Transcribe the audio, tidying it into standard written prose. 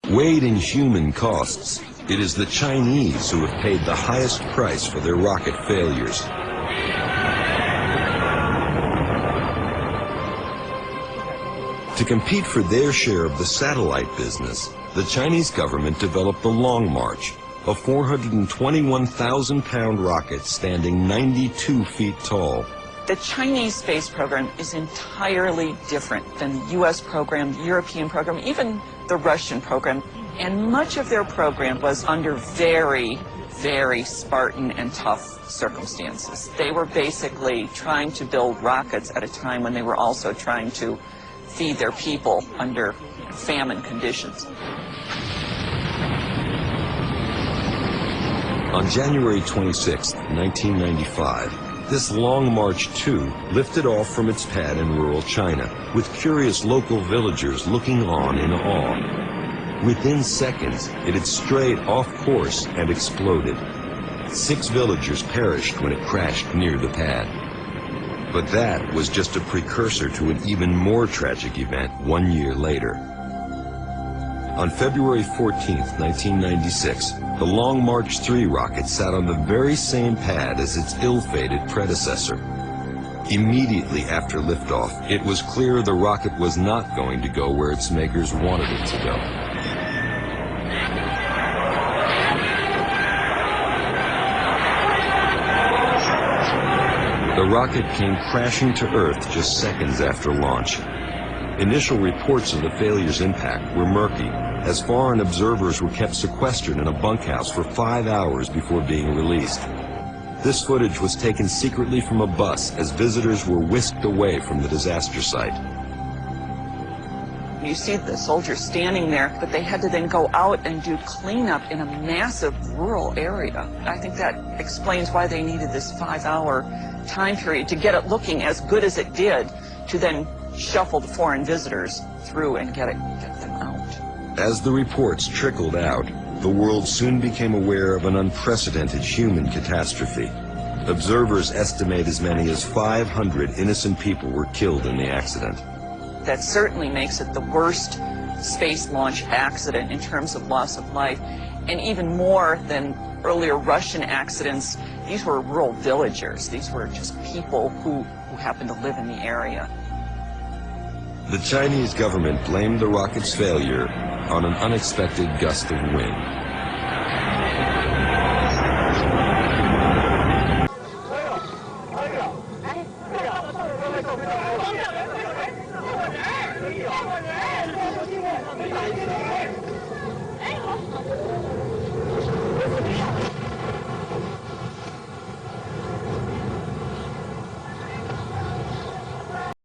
Weighed in human costs, it is the Chinese who have paid the highest price for their rocket failures. To compete for their share of the satellite business, the Chinese government developed the Long March, a 421,000-pound rocket standing 92 feet tall. The Chinese space program is entirely different than the U.S. program, the European program, even the Russian program. And much of their program was under very, very Spartan and tough circumstances. They were basically trying to build rockets at a time when they were also trying to feed their people under famine conditions. On January 26, 1995, this Long March 2 lifted off from its pad in rural China, with curious local villagers looking on in awe. Within seconds, it had strayed off course and exploded. 6 villagers perished when it crashed near the pad. But that was just a precursor to an even more tragic event 1 year later. On February 14, 1996, the Long March 3 rocket sat on the very same pad as its ill-fated predecessor. Immediately after liftoff, it was clear the rocket was not going to go where its makers wanted it to go. The rocket came crashing to Earth just seconds after launch. Initial reports of the failure's impact were murky, as foreign observers were kept sequestered in a bunkhouse for 5 hours before being released. This footage was taken secretly from a bus as visitors were whisked away from the disaster site. You see the soldiers standing there, but they had to then go out and do cleanup in a massive rural area. I think that explains why they needed this 5-hour time period to get it looking as good as it did, to then shuffle the foreign visitors through and get them out. As the reports trickled out, the world soon became aware of an unprecedented human catastrophe. Observers estimate as many as 500 innocent people were killed in the accident. That certainly makes it the worst space launch accident in terms of loss of life, and even more than earlier Russian accidents. These were rural villagers. These were just people who happened to live in the area. The Chinese government blamed the rocket's failure on an unexpected gust of wind.